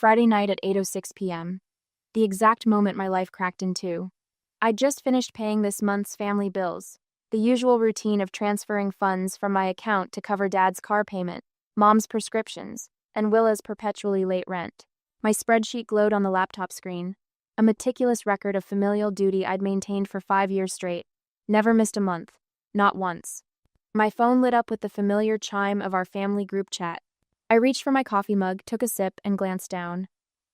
Friday night at 8:06 p.m. The exact moment my life cracked in two. I'd just finished paying this month's family bills, the usual routine of transferring funds from my account to cover Dad's car payment, Mom's prescriptions, and Willa's perpetually late rent. My spreadsheet glowed on the laptop screen, a meticulous record of familial duty I'd maintained for 5 years straight. Never missed a month. Not once. My phone lit up with the familiar chime of our family group chat. I reached for my coffee mug, took a sip, and glanced down.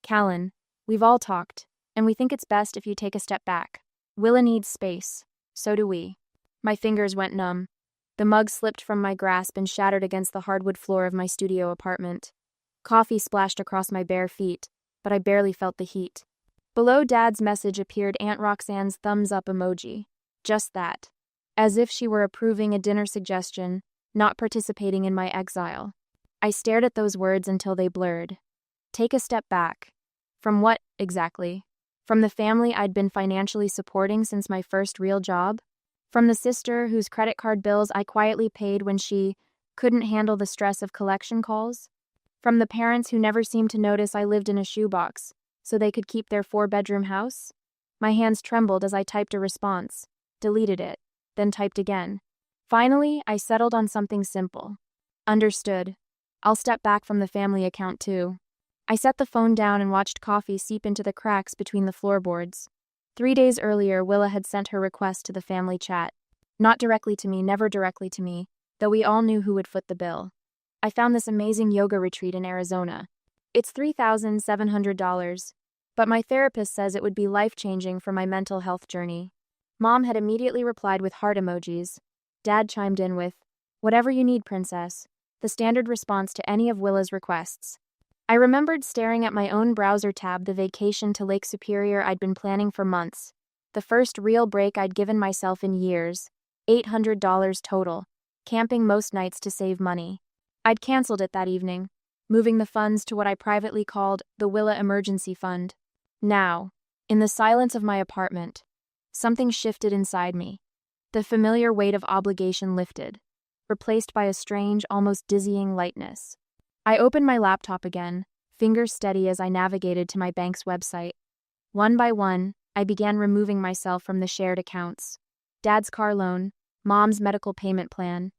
Callan, we've all talked, and we think it's best if you take a step back. Willa needs space. So do we. My fingers went numb. The mug slipped from my grasp and shattered against the hardwood floor of my studio apartment. Coffee splashed across my bare feet, but I barely felt the heat. Below Dad's message appeared Aunt Roxanne's thumbs up emoji. Just that. As if she were approving a dinner suggestion, not participating in my exile. I stared at those words until they blurred. Take a step back. From what, exactly? From the family I'd been financially supporting since my first real job? From the sister whose credit card bills I quietly paid when she couldn't handle the stress of collection calls? From the parents who never seemed to notice I lived in a shoebox so they could keep their 4-bedroom house? My hands trembled as I typed a response, deleted it, then typed again. Finally, I settled on something simple. Understood. I'll step back from the family account too. I set the phone down and watched coffee seep into the cracks between the floorboards. 3 days earlier, Willa had sent her request to the family chat. Not directly to me, never directly to me, though we all knew who would foot the bill. I found this amazing yoga retreat in Arizona. It's $3,700, but my therapist says it would be life-changing for my mental health journey. Mom had immediately replied with heart emojis. Dad chimed in with, "Whatever you need, princess," the standard response to any of Willa's requests. I remembered staring at my own browser tab the vacation to Lake Superior I'd been planning for months. The first real break I'd given myself in years. $800 total. Camping most nights to save money. I'd canceled it that evening, moving the funds to what I privately called the Willa Emergency Fund. Now, in the silence of my apartment, something shifted inside me. The familiar weight of obligation lifted, replaced by a strange, almost dizzying lightness. I opened my laptop again, fingers steady as I navigated to my bank's website. One by one, I began removing myself from the shared accounts. Dad's car loan, Mom's medical payment plan,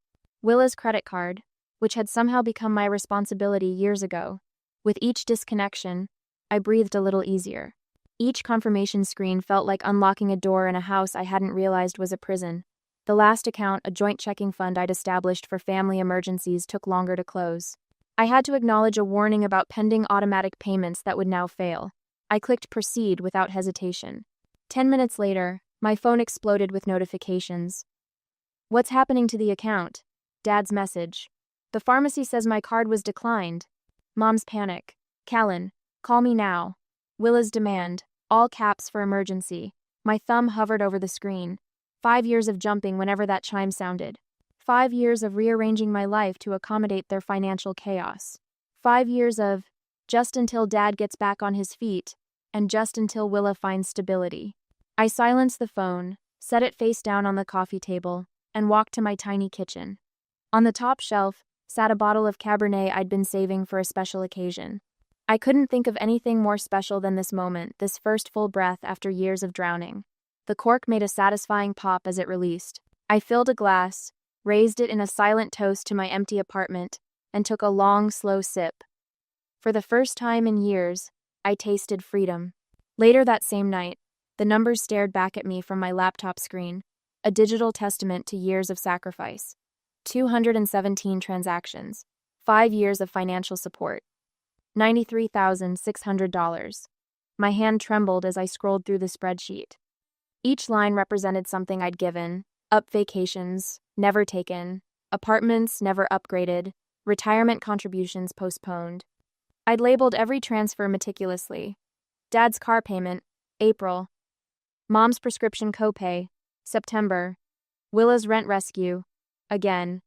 Willa's credit card, which had somehow become my responsibility years ago. With each disconnection, I breathed a little easier. Each confirmation screen felt like unlocking a door in a house I hadn't realized was a prison. The last account, a joint checking fund I'd established for family emergencies, took longer to close. I had to acknowledge a warning about pending automatic payments that would now fail. I clicked proceed without hesitation. 10 minutes later, my phone exploded with notifications. What's happening to the account? Dad's message. The pharmacy says my card was declined. Mom's panic. Callan, call me now. Willa's demand, all caps for emergency. My thumb hovered over the screen. 5 years of jumping whenever that chime sounded. 5 years of rearranging my life to accommodate their financial chaos. 5 years of just until Dad gets back on his feet, and just until Willa finds stability. I silenced the phone, set it face down on the coffee table, and walked to my tiny kitchen. On the top shelf sat a bottle of Cabernet I'd been saving for a special occasion. I couldn't think of anything more special than this moment, this first full breath after years of drowning. The cork made a satisfying pop as it released. I filled a glass, raised it in a silent toast to my empty apartment, and took a long, slow sip. For the first time in years, I tasted freedom. Later that same night, the numbers stared back at me from my laptop screen, a digital testament to years of sacrifice. 217 transactions, 5 years of financial support. $93,600. My hand trembled as I scrolled through the spreadsheet. Each line represented something I'd given: up vacations, never taken; apartments, never upgraded; retirement contributions postponed. I'd labeled every transfer meticulously. Dad's car payment, April. Mom's prescription copay, September. Willa's rent rescue, again.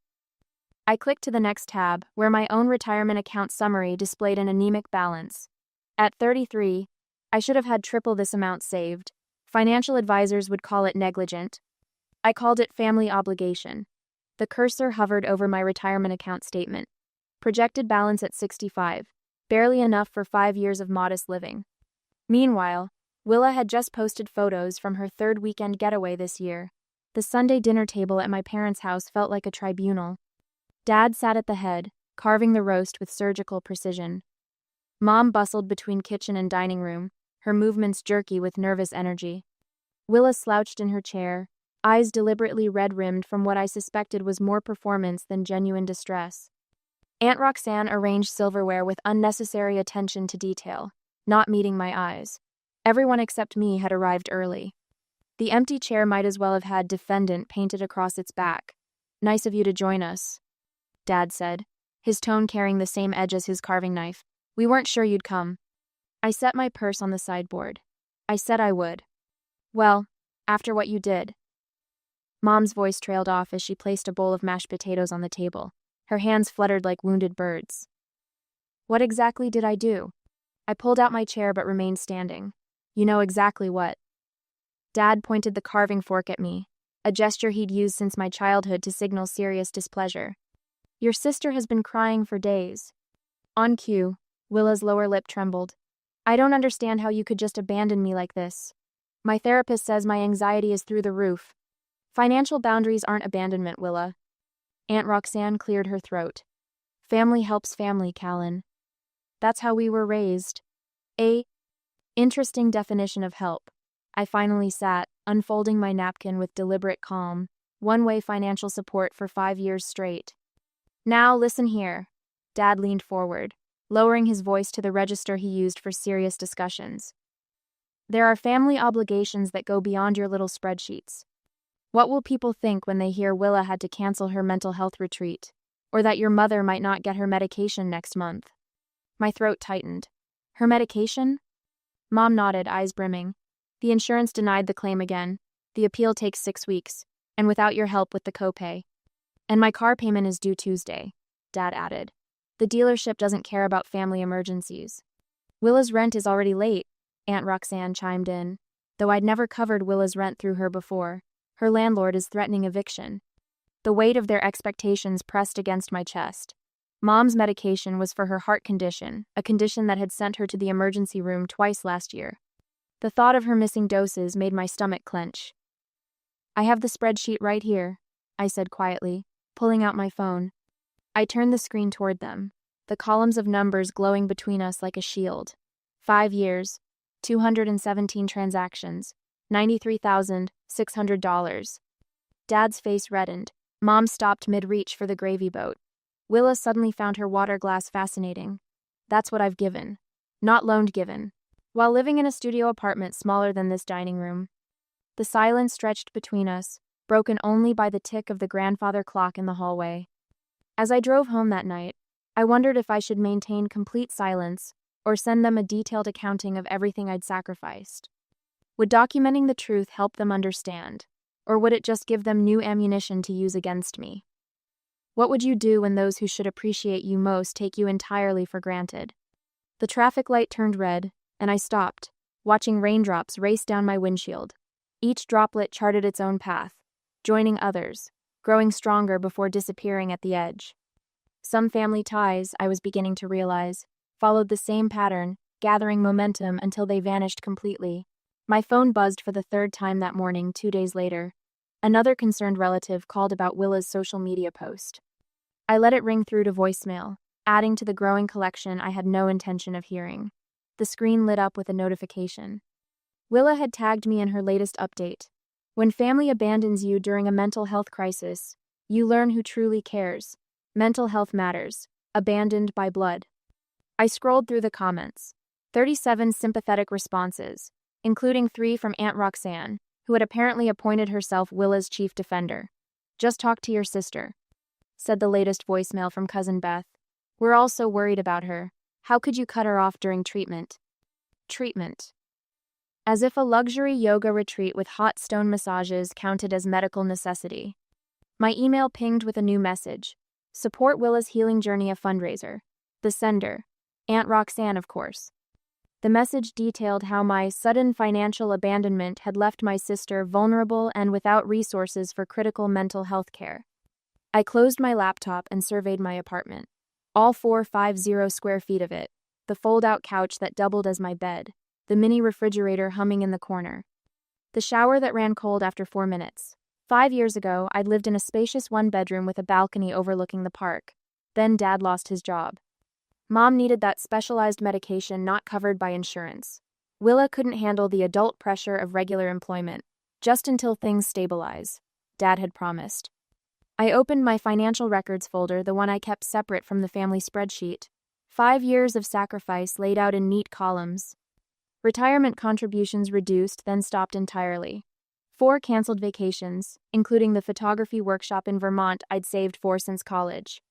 I clicked to the next tab, where my own retirement account summary displayed an anemic balance. At 33, I should have had triple this amount saved. Financial advisors would call it negligent. I called it family obligation. The cursor hovered over my retirement account statement. Projected balance at 65. barely enough for 5 years of modest living. Meanwhile, Willa had just posted photos from her third weekend getaway this year. The Sunday dinner table at my parents' house felt like a tribunal. Dad sat at the head, carving the roast with surgical precision. Mom bustled between kitchen and dining room, her movements jerky with nervous energy. Willa slouched in her chair, eyes deliberately red-rimmed from what I suspected was more performance than genuine distress. Aunt Roxanne arranged silverware with unnecessary attention to detail, not meeting my eyes. Everyone except me had arrived early. The empty chair might as well have had defendant painted across its back. "Nice of you to join us," Dad said, his tone carrying the same edge as his carving knife. "We weren't sure you'd come." I set my purse on the sideboard. "I said I would." "Well, after what you did." Mom's voice trailed off as she placed a bowl of mashed potatoes on the table. Her hands fluttered like wounded birds. "What exactly did I do?" I pulled out my chair but remained standing. "You know exactly what." Dad pointed the carving fork at me, a gesture he'd used since my childhood to signal serious displeasure. "Your sister has been crying for days." On cue, Willa's lower lip trembled. "I don't understand how you could just abandon me like this. My therapist says my anxiety is through the roof." "Financial boundaries aren't abandonment, Willa." Aunt Roxanne cleared her throat. "Family helps family, Callan. That's how we were raised." A interesting definition of help. I finally sat, unfolding my napkin with deliberate calm. One-way financial support for 5 years straight. "Now listen here." Dad leaned forward, lowering his voice to the register he used for serious discussions. "There are family obligations that go beyond your little spreadsheets. What will people think when they hear Willa had to cancel her mental health retreat, or that your mother might not get her medication next month?" My throat tightened. "Her medication?" Mom nodded, eyes brimming. "The insurance denied the claim again. The appeal takes 6 weeks, and without your help with the copay. And my car payment is due Tuesday," Dad added. "The dealership doesn't care about family emergencies." "Willa's rent is already late," Aunt Roxanne chimed in, though I'd never covered Willa's rent through her before. Her landlord is threatening eviction. The weight of their expectations pressed against my chest. Mom's medication was for her heart condition, a condition that had sent her to the emergency room twice last year. The thought of her missing doses made my stomach clench. "I have the spreadsheet right here," I said quietly, pulling out my phone. I turned the screen toward them, the columns of numbers glowing between us like a shield. 5 years, 217 transactions, $93,600. Dad's face reddened. Mom stopped mid-reach for the gravy boat. Willa suddenly found her water glass fascinating. "That's what I've given. Not loaned given." While living in a studio apartment smaller than this dining room. The silence stretched between us, broken only by the tick of the grandfather clock in the hallway. As I drove home that night, I wondered if I should maintain complete silence or send them a detailed accounting of everything I'd sacrificed. Would documenting the truth help them understand, or would it just give them new ammunition to use against me? What would you do when those who should appreciate you most take you entirely for granted? The traffic light turned red, and I stopped, watching raindrops race down my windshield. Each droplet charted its own path, joining others, growing stronger before disappearing at the edge. Some family ties, I was beginning to realize, followed the same pattern, gathering momentum until they vanished completely. My phone buzzed for the 3rd time that morning 2 days later. Another concerned relative called about Willa's social media post. I let it ring through to voicemail, adding to the growing collection I had no intention of hearing. The screen lit up with a notification. Willa had tagged me in her latest update. "When family abandons you during a mental health crisis, you learn who truly cares. Mental health matters. Abandoned by blood." I scrolled through the comments. 37 sympathetic responses, including 3 from Aunt Roxanne, who had apparently appointed herself Willa's chief defender. "Just talk to your sister," said the latest voicemail from Cousin Beth. "We're all so worried about her. How could you cut her off during treatment?" Treatment. As if a luxury yoga retreat with hot stone massages counted as medical necessity. My email pinged with a new message. "Support Willa's healing journey, a fundraiser." The sender, Aunt Roxanne, of course. The message detailed how my sudden financial abandonment had left my sister vulnerable and without resources for critical mental health care. I closed my laptop and surveyed my apartment. All 450 square feet of it, the fold-out couch that doubled as my bed, the mini refrigerator humming in the corner, the shower that ran cold after 4 minutes. 5 years ago, I'd lived in a spacious one-bedroom with a balcony overlooking the park. Then Dad lost his job. Mom needed that specialized medication not covered by insurance. Willa couldn't handle the adult pressure of regular employment, just until things stabilize, Dad had promised. I opened my financial records folder, the one I kept separate from the family spreadsheet. 5 years of sacrifice laid out in neat columns. Retirement contributions reduced, then stopped entirely. 4 canceled vacations, including the photography workshop in Vermont I'd saved for since college.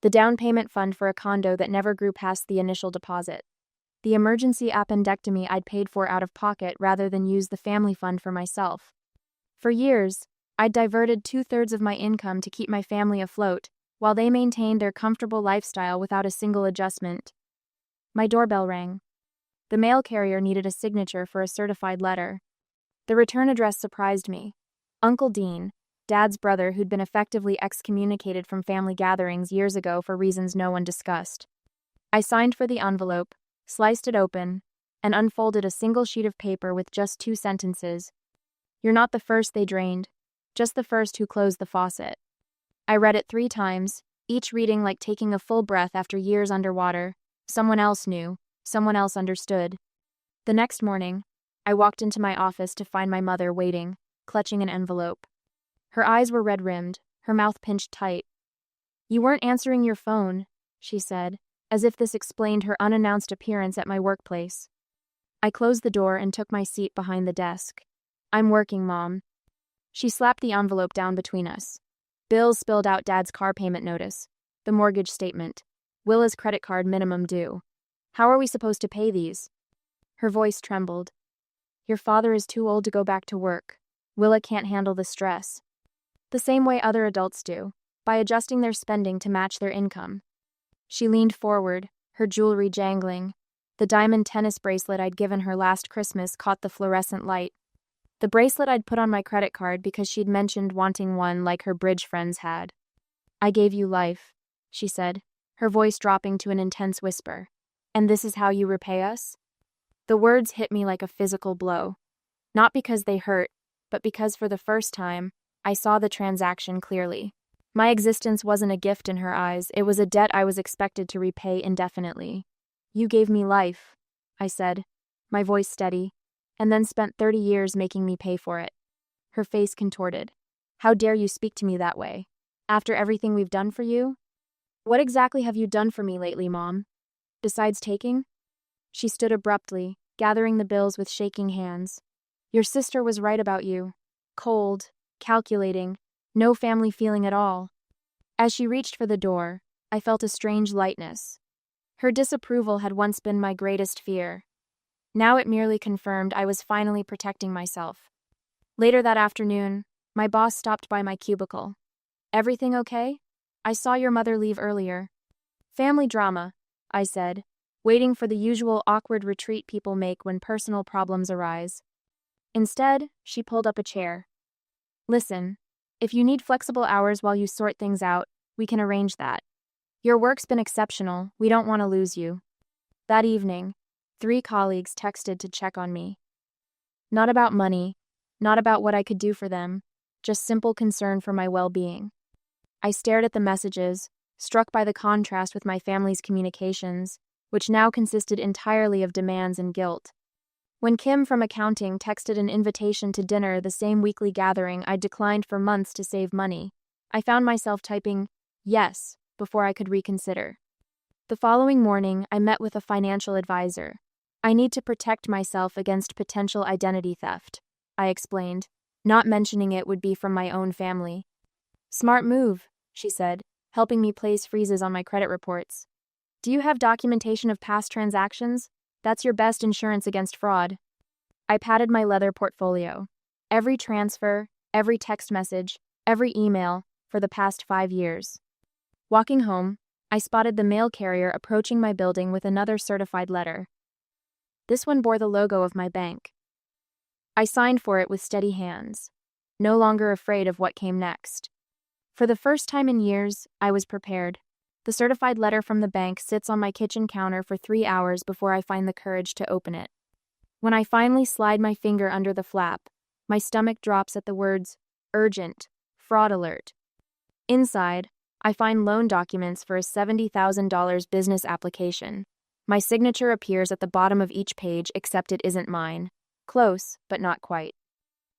The down payment fund for a condo that never grew past the initial deposit. The emergency appendectomy I'd paid for out of pocket rather than use the family fund for myself. For years, I'd diverted 2/3 of my income to keep my family afloat, while they maintained their comfortable lifestyle without a single adjustment. My doorbell rang. The mail carrier needed a signature for a certified letter. The return address surprised me. Uncle Dean, Dad's brother who'd been effectively excommunicated from family gatherings years ago for reasons no one discussed. I signed for the envelope, sliced it open, and unfolded a single sheet of paper with just 2 sentences. "You're not the first they drained, just the first who closed the faucet." I read it 3 times, each reading like taking a full breath after years underwater. Someone else knew, someone else understood. The next morning, I walked into my office to find my mother waiting, clutching an envelope. Her eyes were red-rimmed, her mouth pinched tight. "You weren't answering your phone," she said, as if this explained her unannounced appearance at my workplace. I closed the door and took my seat behind the desk. "I'm working, Mom." She slapped the envelope down between us. Bills spilled out: Dad's car payment notice, the mortgage statement, Willa's credit card minimum due. "How are we supposed to pay these?" Her voice trembled. "Your father is too old to go back to work. Willa can't handle the stress." The same way other adults do, by adjusting their spending to match their income. She leaned forward, her jewelry jangling. The diamond tennis bracelet I'd given her last Christmas caught the fluorescent light. The bracelet I'd put on my credit card because she'd mentioned wanting one like her bridge friends had. "I gave you life," she said, her voice dropping to an intense whisper. "And this is how you repay us?" The words hit me like a physical blow. Not because they hurt, but because for the first time, I saw the transaction clearly. My existence wasn't a gift in her eyes, it was a debt I was expected to repay indefinitely. "You gave me life," I said, my voice steady, "and then spent 30 years making me pay for it." Her face contorted. "How dare you speak to me that way? After everything we've done for you?" "What exactly have you done for me lately, Mom? Besides taking?" She stood abruptly, gathering the bills with shaking hands. "Your sister was right about you. Cold, calculating, no family feeling at all." As she reached for the door, I felt a strange lightness. Her disapproval had once been my greatest fear. Now it merely confirmed I was finally protecting myself. Later that afternoon, my boss stopped by my cubicle. "Everything okay? I saw your mother leave earlier." "Family drama," I said, waiting for the usual awkward retreat people make when personal problems arise. Instead, she pulled up a chair. "Listen, if you need flexible hours while you sort things out, we can arrange that. Your work's been exceptional, we don't want to lose you." That evening, 3 colleagues texted to check on me. Not about money, not about what I could do for them, just simple concern for my well-being. I stared at the messages, struck by the contrast with my family's communications, which now consisted entirely of demands and guilt. When Kim from accounting texted an invitation to dinner, the same weekly gathering I'd declined for months to save money, I found myself typing "yes" before I could reconsider. The following morning, I met with a financial advisor. "I need to protect myself against potential identity theft," I explained, not mentioning it would be from my own family. "Smart move," she said, helping me place freezes on my credit reports. "Do you have documentation of past transactions? That's your best insurance against fraud." I patted my leather portfolio. Every transfer, every text message, every email for the past 5 years. Walking home, I spotted the mail carrier approaching my building with another certified letter. This one bore the logo of my bank. I signed for it with steady hands, no longer afraid of what came next. For the first time in years, I was prepared. The certified letter from the bank sits on my kitchen counter for 3 hours before I find the courage to open it. When I finally slide my finger under the flap, my stomach drops at the words, "Urgent, fraud alert." Inside, I find loan documents for a $70,000 business application. My signature appears at the bottom of each page except it isn't mine. Close, but not quite.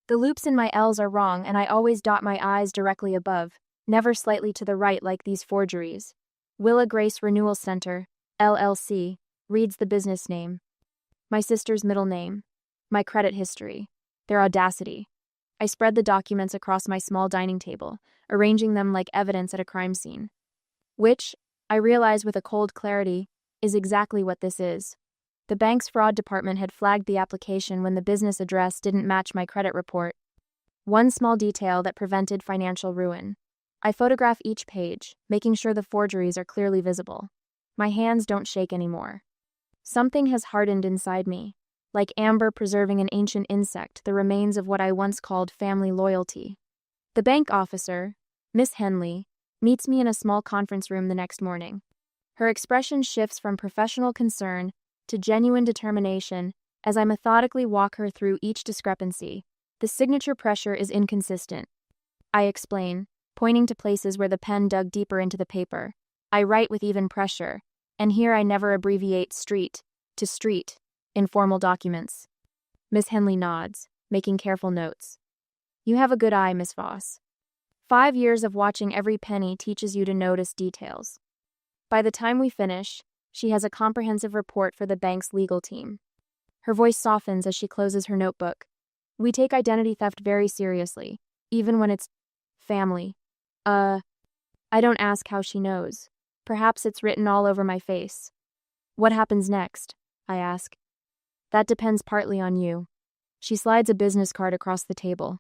The loops in my L's are wrong and I always dot my I's directly above, never slightly to the right like these forgeries. Willa Grace Renewal Center, LLC, reads the business name. My sister's middle name. My credit history. Their audacity. I spread the documents across my small dining table, arranging them like evidence at a crime scene. Which, I realize with a cold clarity, is exactly what this is. The bank's fraud department had flagged the application when the business address didn't match my credit report. One small detail that prevented financial ruin. I photograph each page, making sure the forgeries are clearly visible. My hands don't shake anymore. Something has hardened inside me, like amber preserving an ancient insect, the remains of what I once called family loyalty. The bank officer, Miss Henley, meets me in a small conference room the next morning. Her expression shifts from professional concern to genuine determination as I methodically walk her through each discrepancy. The signature pressure is inconsistent. I explain, pointing to places where the pen dug deeper into the paper. I write with even pressure, and here I never abbreviate street to street in formal documents. Miss Henley nods, making careful notes. You have a good eye, Miss Voss. 5 years of watching every penny teaches you to notice details. By the time we finish, she has a comprehensive report for the bank's legal team. Her voice softens as she closes her notebook. We take identity theft very seriously, even when it's family. I don't ask how she knows. Perhaps it's written all over my face. What happens next? I ask. That depends partly on you. She slides a business card across the table.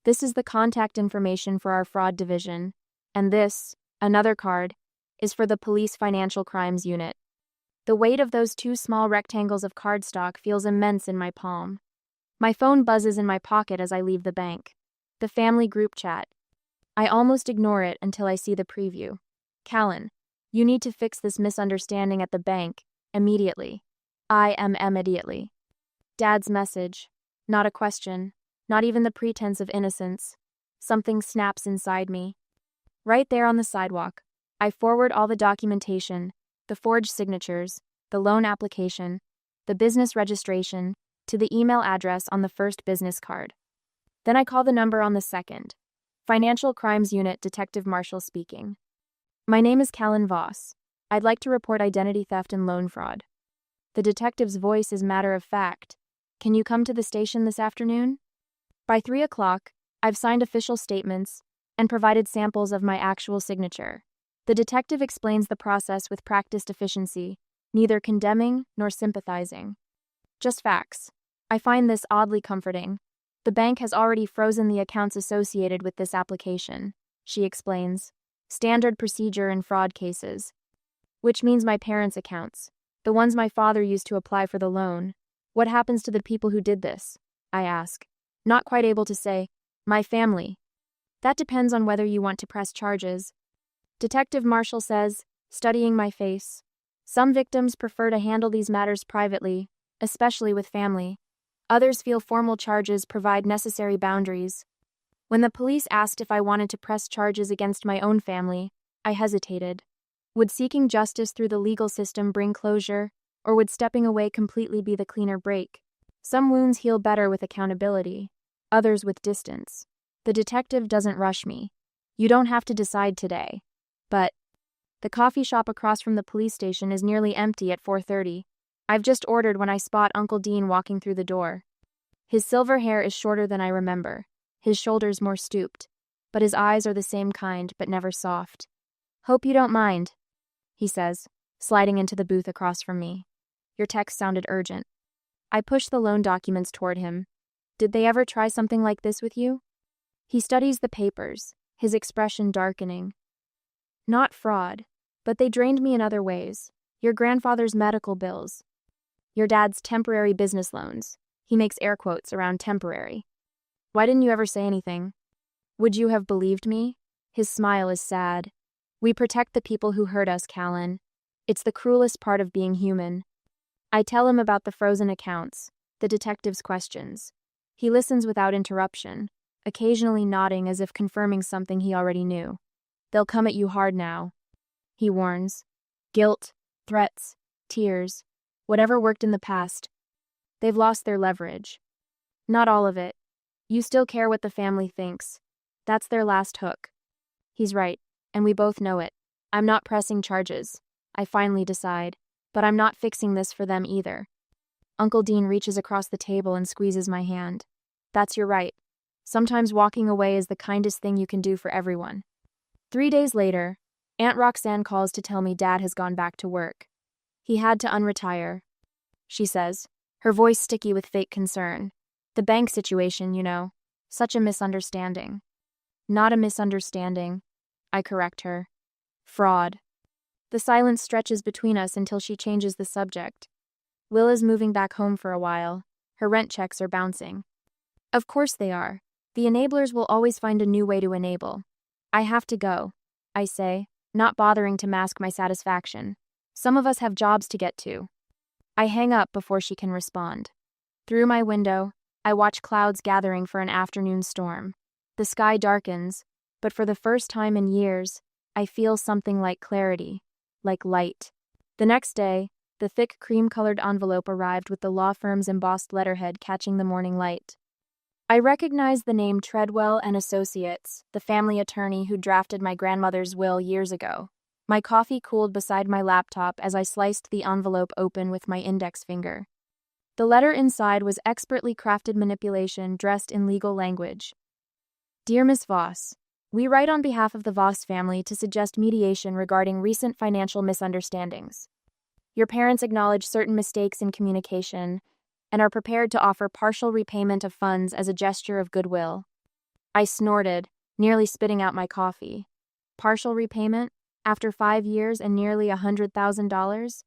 This is the contact information for our fraud division, and this, another card, is for the police financial crimes unit. The weight of those 2 small rectangles of cardstock feels immense in my palm. My phone buzzes in my pocket as I leave the bank. The family group chat. I almost ignore it until I see the preview. Callan, you need to fix this misunderstanding at the bank, immediately. I am immediately. Dad's message. Not a question. Not even the pretense of innocence. Something snaps inside me. Right there on the sidewalk, I forward all the documentation, the forged signatures, the loan application, the business registration, to the email address on the first business card. Then I call the number on the second. Financial Crimes Unit Detective Marshall speaking. My name is Callan Voss. I'd like to report identity theft and loan fraud. The detective's voice is matter of fact. Can you come to the station this afternoon? By 3 o'clock, I've signed official statements and provided samples of my actual signature. The detective explains the process with practiced efficiency, neither condemning nor sympathizing. Just facts. I find this oddly comforting. The bank has already frozen the accounts associated with this application, she explains. Standard procedure in fraud cases. Which means my parents' accounts, the ones my father used to apply for the loan. What happens to the people who did this? I ask. Not quite able to say, my family. That depends on whether you want to press charges. Detective Marshall says, studying my face. Some victims prefer to handle these matters privately, especially with family. Others feel formal charges provide necessary boundaries. When the police asked if I wanted to press charges against my own family, I hesitated. Would seeking justice through the legal system bring closure, or would stepping away completely be the cleaner break? Some wounds heal better with accountability, others with distance. The detective doesn't rush me. You don't have to decide today. But the coffee shop across from the police station is nearly empty at 4:30. I've just ordered when I spot Uncle Dean walking through the door. His silver hair is shorter than I remember, his shoulders more stooped, but his eyes are the same kind but never soft. Hope you don't mind, he says, sliding into the booth across from me. Your text sounded urgent. I push the loan documents toward him. Did they ever try something like this with you? He studies the papers, his expression darkening. Not fraud, but they drained me in other ways. Your grandfather's medical bills. Your dad's temporary business loans. He makes air quotes around temporary. Why didn't you ever say anything? Would you have believed me? His smile is sad. We protect the people who hurt us, Callan. It's the cruelest part of being human. I tell him about the frozen accounts, the detective's questions. He listens without interruption, occasionally nodding as if confirming something he already knew. They'll come at you hard now, he warns. Guilt, threats, tears, whatever worked in the past. They've lost their leverage. Not all of it. You still care what the family thinks. That's their last hook. He's right, and we both know it. I'm not pressing charges, I finally decide, but I'm not fixing this for them either. Uncle Dean reaches across the table and squeezes my hand. That's your right. Sometimes walking away is the kindest thing you can do for everyone. 3 days later, Aunt Roxanne calls to tell me Dad has gone back to work. He had to unretire, she says, her voice sticky with fake concern. The bank situation, you know. Such a misunderstanding. Not a misunderstanding, I correct her. Fraud. The silence stretches between us until she changes the subject. Willa's moving back home for a while. Her rent checks are bouncing. Of course they are. The enablers will always find a new way to enable. I have to go, I say, not bothering to mask my satisfaction. Some of us have jobs to get to. I hang up before she can respond. Through my window, I watch clouds gathering for an afternoon storm. The sky darkens, but for the first time in years, I feel something like clarity, like light. The next day, the thick cream-colored envelope arrived with the law firm's embossed letterhead catching the morning light. I recognized the name Treadwell and Associates, the family attorney who drafted my grandmother's will years ago. My coffee cooled beside my laptop as I sliced the envelope open with my index finger. The letter inside was expertly crafted manipulation dressed in legal language. Dear Miss Voss, we write on behalf of the Voss family to suggest mediation regarding recent financial misunderstandings. Your parents acknowledge certain mistakes in communication and are prepared to offer partial repayment of funds as a gesture of goodwill. I snorted, nearly spitting out my coffee. Partial repayment? After 5 years and nearly $100,000?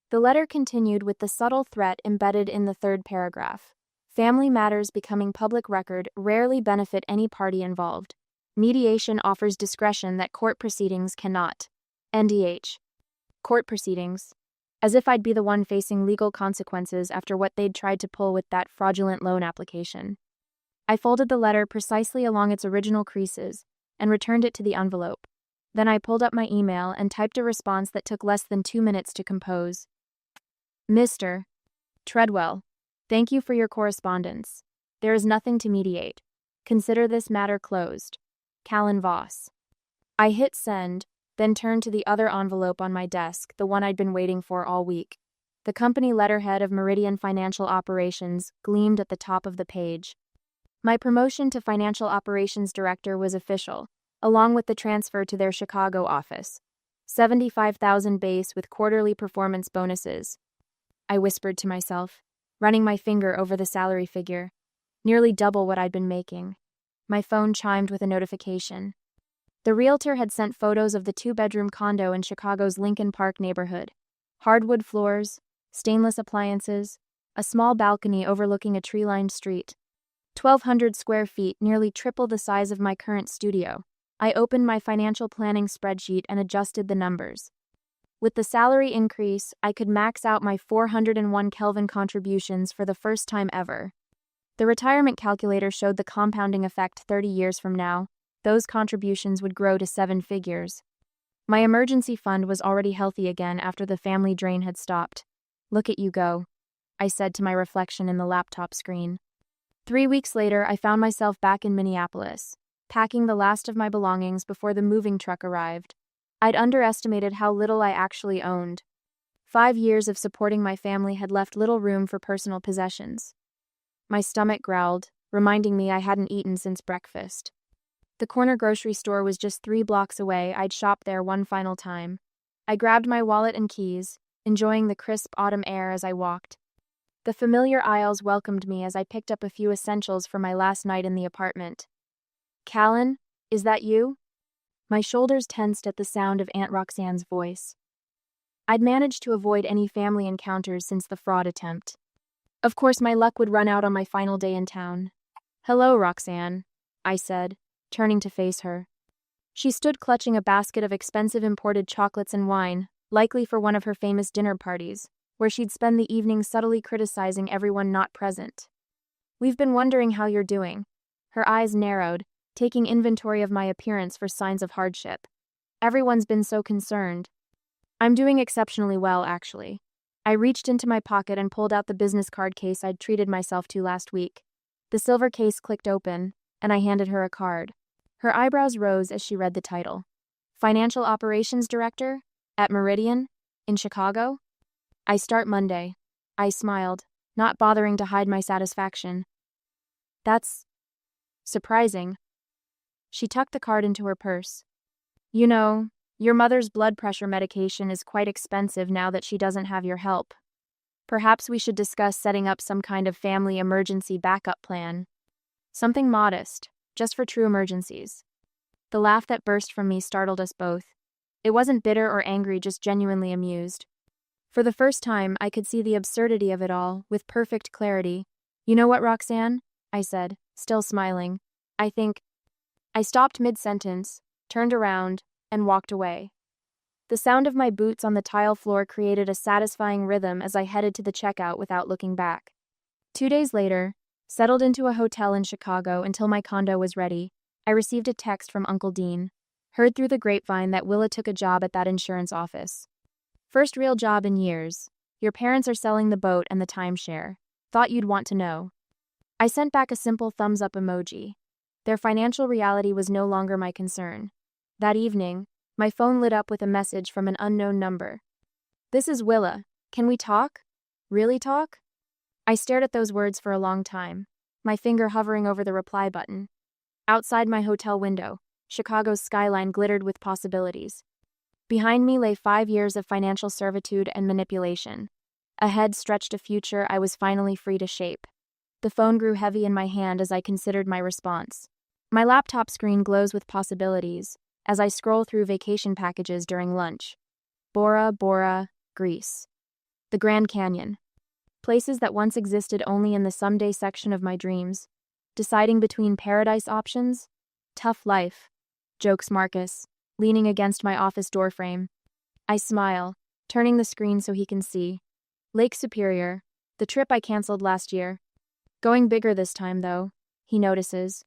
The letter continued with the subtle threat embedded in the third paragraph. Family matters becoming public record rarely benefit any party involved. Mediation offers discretion that court proceedings cannot. NDH. Court proceedings. As if I'd be the one facing legal consequences after what they'd tried to pull with that fraudulent loan application. I folded the letter precisely along its original creases and returned it to the envelope. Then I pulled up my email and typed a response that took less than 2 minutes to compose. Mr. Treadwell, thank you for your correspondence. There is nothing to mediate. Consider this matter closed. Callan Voss. I hit send, then turned to the other envelope on my desk, the one I'd been waiting for all week. The company letterhead of Meridian Financial Operations gleamed at the top of the page. My promotion to Financial Operations Director was official, along with the transfer to their Chicago office. $75,000 base with quarterly performance bonuses. I whispered to myself, running my finger over the salary figure. Nearly double what I'd been making. My phone chimed with a notification. The realtor had sent photos of the 2-bedroom condo in Chicago's Lincoln Park neighborhood. Hardwood floors, stainless appliances, a small balcony overlooking a tree-lined street. 1,200 square feet, nearly triple the size of my current studio. I opened my financial planning spreadsheet and adjusted the numbers. With the salary increase, I could max out my 401 Kelvin contributions for the first time ever. The retirement calculator showed the compounding effect 30 years from now. Those contributions would grow to 7 figures. My emergency fund was already healthy again after the family drain had stopped. Look at you go, I said to my reflection in the laptop screen. 3 weeks later, I found myself back in Minneapolis, packing the last of my belongings before the moving truck arrived. I'd underestimated how little I actually owned. 5 years of supporting my family had left little room for personal possessions. My stomach growled, reminding me I hadn't eaten since breakfast. The corner grocery store was just 3 blocks away. I'd shop there one final time. I grabbed my wallet and keys, enjoying the crisp autumn air as I walked. The familiar aisles welcomed me as I picked up a few essentials for my last night in the apartment. Callan, is that you? My shoulders tensed at the sound of Aunt Roxanne's voice. I'd managed to avoid any family encounters since the fraud attempt. Of course, my luck would run out on my final day in town. Hello, Roxanne, I said, turning to face her. She stood clutching a basket of expensive imported chocolates and wine, likely for one of her famous dinner parties, where she'd spend the evening subtly criticizing everyone not present. "We've been wondering how you're doing." Her eyes narrowed, taking inventory of my appearance for signs of hardship. "Everyone's been so concerned." "I'm doing exceptionally well, actually." I reached into my pocket and pulled out the business card case I'd treated myself to last week. The silver case clicked open, and I handed her a card. Her eyebrows rose as she read the title. "Financial Operations Director? At Meridian? In Chicago?" "I start Monday." I smiled, not bothering to hide my satisfaction. "That's surprising." She tucked the card into her purse. "You know, your mother's blood pressure medication is quite expensive now that she doesn't have your help. Perhaps we should discuss setting up some kind of family emergency backup plan. Something modest, just for true emergencies." The laugh that burst from me startled us both. It wasn't bitter or angry, just genuinely amused. For the first time, I could see the absurdity of it all, with perfect clarity. "You know what, Roxanne?" I said, still smiling. I think." I stopped mid-sentence, turned around, and walked away. The sound of my boots on the tile floor created a satisfying rhythm as I headed to the checkout without looking back. 2 days later, settled into a hotel in Chicago until my condo was ready, I received a text from Uncle Dean. Heard through the grapevine that Willa took a job at that insurance office. "First real job in years. Your parents are selling the boat and the timeshare. Thought you'd want to know." I sent back a simple thumbs-up emoji. Their financial reality was no longer my concern. That evening, my phone lit up with a message from an unknown number. "This is Willa. Can we talk? Really talk?" I stared at those words for a long time, my finger hovering over the reply button. Outside my hotel window, Chicago's skyline glittered with possibilities. Behind me lay 5 years of financial servitude and manipulation. Ahead stretched a future I was finally free to shape. The phone grew heavy in my hand as I considered my response. My laptop screen glows with possibilities as I scroll through vacation packages during lunch. Bora Bora, Greece. The Grand Canyon. Places that once existed only in the someday section of my dreams. Deciding between paradise options? Tough life, jokes Marcus, leaning against my office doorframe. I smile, turning the screen so he can see. Lake Superior, the trip I canceled last year. Going bigger this time, though, he notices,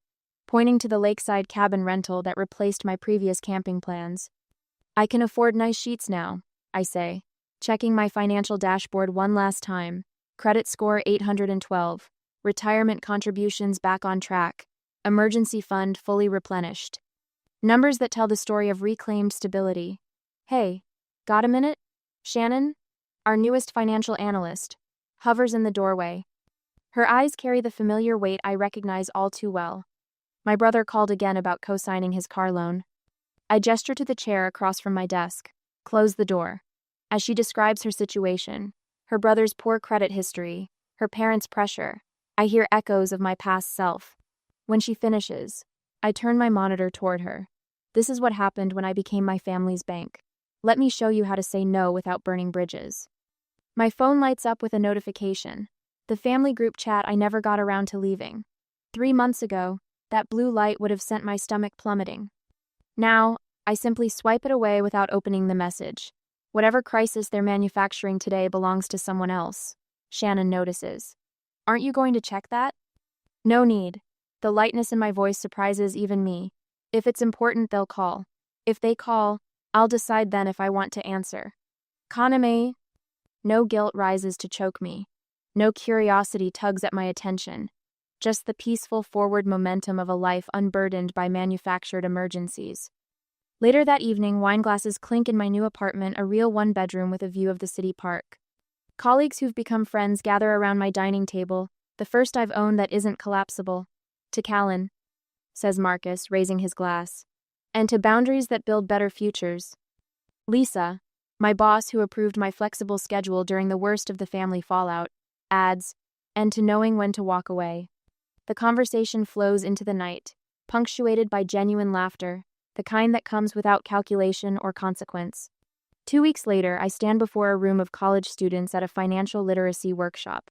pointing to the lakeside cabin rental that replaced my previous camping plans. "I can afford nice sheets now," I say, checking my financial dashboard one last time. Credit score 812. Retirement contributions back on track. Emergency fund fully replenished. Numbers that tell the story of reclaimed stability. "Hey, got a minute?" Shannon, our newest financial analyst, hovers in the doorway. Her eyes carry the familiar weight I recognize all too well. My brother called again about co-signing his car loan. I gesture to the chair across from my desk, close the door. As she describes her situation, her brother's poor credit history, her parents' pressure, I hear echoes of my past self. When she finishes, I turn my monitor toward her. "This is what happened when I became my family's bank. Let me show you how to say no without burning bridges." My phone lights up with a notification. The family group chat I never got around to leaving. 3 months ago, that blue light would have sent my stomach plummeting. Now, I simply swipe it away without opening the message. Whatever crisis they're manufacturing today belongs to someone else. Shannon notices. "Aren't you going to check that?" "No need." The lightness in my voice surprises even me. "If it's important, they'll call. If they call, I'll decide then if I want to answer." Kaname. No guilt rises to choke me. No curiosity tugs at my attention. Just the peaceful forward momentum of a life unburdened by manufactured emergencies. Later that evening, wine glasses clink in my new apartment, a real one-bedroom with a view of the city park. Colleagues who've become friends gather around my dining table, the first I've owned that isn't collapsible. "To Callan," says Marcus, raising his glass. "And to boundaries that build better futures." Lisa, my boss who approved my flexible schedule during the worst of the family fallout, adds, "And to knowing when to walk away." The conversation flows into the night, punctuated by genuine laughter, the kind that comes without calculation or consequence. 2 weeks later, I stand before a room of college students at a financial literacy workshop.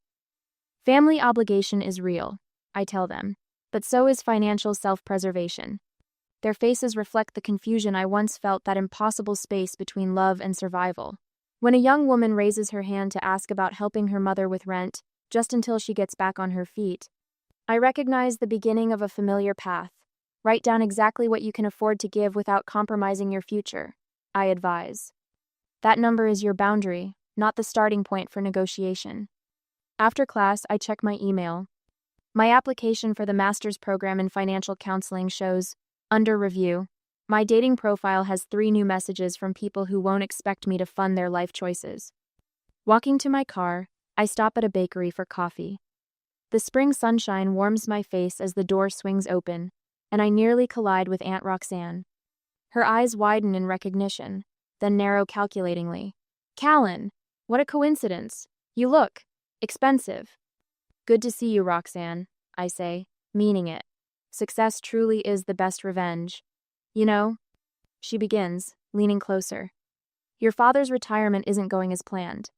"Family obligation is real," I tell them, "but so is financial self-preservation." Their faces reflect the confusion I once felt, that impossible space between love and survival. When a young woman raises her hand to ask about helping her mother with rent, just until she gets back on her feet, I recognize the beginning of a familiar path. Write down exactly what you can afford to give without compromising your future, I advise. That number is your boundary, not the starting point for negotiation. After class, I check my email. My application for the master's program in financial counseling shows under review. My dating profile has 3 new messages from people who won't expect me to fund their life choices. Walking to my car, I stop at a bakery for coffee. The spring sunshine warms my face as the door swings open, and I nearly collide with Aunt Roxanne. Her eyes widen in recognition, then narrow calculatingly. "Callan, what a coincidence. You look expensive." "Good to see you, Roxanne," I say, meaning it. Success truly is the best revenge. "You know," she begins, leaning closer, "your father's retirement isn't going as planned.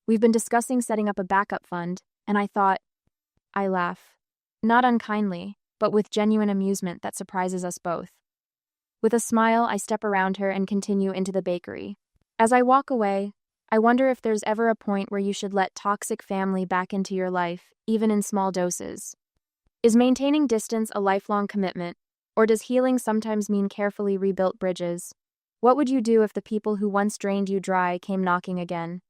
We've been discussing setting up a backup fund, and I thought—" I laugh. Not unkindly, but with genuine amusement that surprises us both. With a smile, I step around her and continue into the bakery. As I walk away, I wonder if there's ever a point where you should let toxic family back into your life, even in small doses. Is maintaining distance a lifelong commitment, or does healing sometimes mean carefully rebuilt bridges? What would you do if the people who once drained you dry came knocking again?